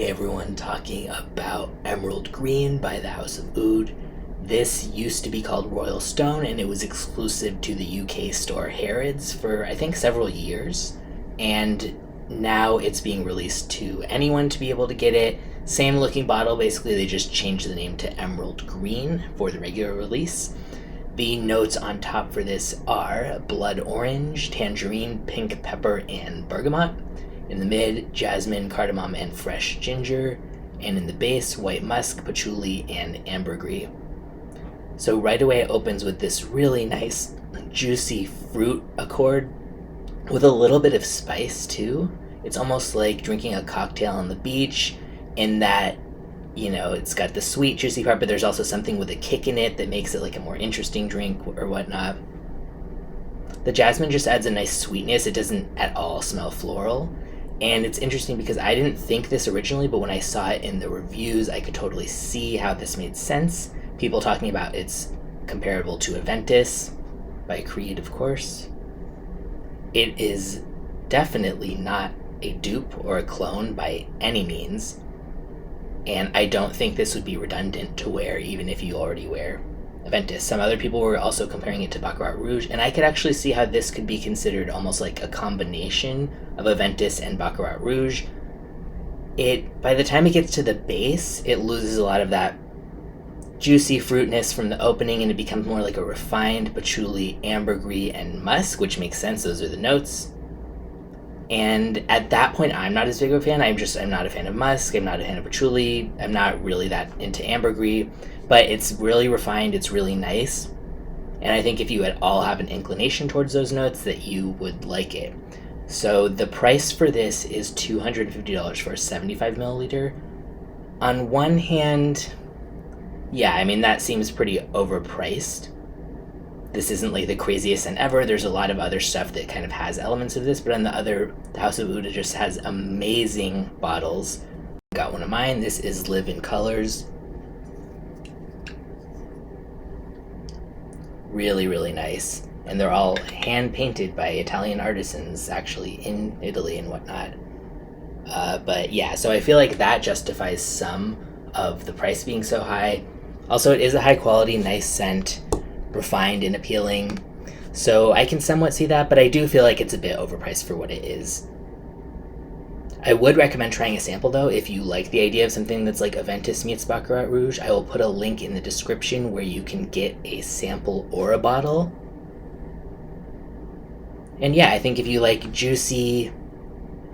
Hey everyone, talking about Emerald Green by the House of Oud. This used to be called Royal Stone and it was exclusive to the UK store Harrod's for I think several years. And now it's being released to anyone to be able to get it. Same looking bottle, basically they just changed the name to Emerald Green for the regular release. The notes on top for this are blood orange, tangerine, pink pepper, and bergamot. In the mid, jasmine, cardamom, and fresh ginger. And in the base, white musk, patchouli, and ambergris. So right away it opens with this really nice, juicy fruit accord with a little bit of spice too. It's almost like drinking a cocktail on the beach in that, it's got the sweet, juicy part, but there's also something with a kick in it that makes it like a more interesting drink or whatnot. The jasmine just adds a nice sweetness. It doesn't at all smell floral. And it's interesting because I didn't think this originally, but when I saw it in the reviews, I could totally see how this made sense. People talking about it's comparable to Aventus, by Creed, of course. It is definitely not a dupe or a clone by any means. And I don't think this would be redundant to wear, even if you already wear Aventus. Some other people were also comparing it to Baccarat Rouge, and I could actually see how this could be considered almost like a combination of Aventus and Baccarat Rouge. By the time it gets to the base, it loses a lot of that juicy fruitness from the opening, and it becomes more like a refined patchouli, ambergris, and musk, which makes sense. Those are the notes. And at that point, I'm not as big of a fan. I'm not a fan of musk. I'm not a fan of patchouli. I'm not really that into ambergris. But it's really refined. It's really nice. And I think if you at all have an inclination towards those notes, that you would like it. So the price for this is $250 for a 75 milliliter. On one hand, that seems pretty overpriced. This isn't like the craziest scent ever. There's a lot of other stuff that kind of has elements of this, but on the other, the House of Oud just has amazing bottles. Got one of mine. This is Live in Colors. Really, really nice. And they're all hand painted by Italian artisans, actually, in Italy and whatnot. So I feel like that justifies some of the price being so high. Also, it is a high quality, nice scent, refined and appealing. So I can somewhat see that, but I do feel like it's a bit overpriced for what it is. I would recommend trying a sample though if you like the idea of something that's like Aventus meets Baccarat Rouge. I will put a link in the description where you can get a sample or a bottle. And I think if you like juicy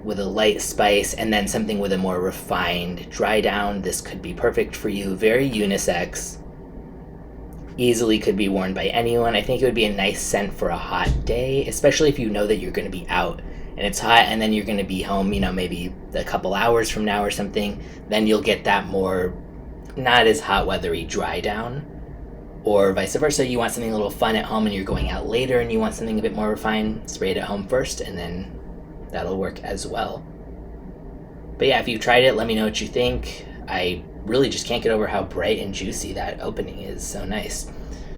with a light spice and then something with a more refined dry down, this could be perfect for you. Very unisex. Easily could be worn by anyone. I think it would be a nice scent for a hot day, especially if you know that you're going to be out and it's hot and then you're going to be home, maybe a couple hours from now or something. Then you'll get that more not as hot weathery dry down, or vice versa. You want something a little fun at home and you're going out later and you want something a bit more refined, spray it at home first and then that'll work as well. But if you've tried it, let me know what you think. I really just can't get over how bright and juicy that opening is. So nice.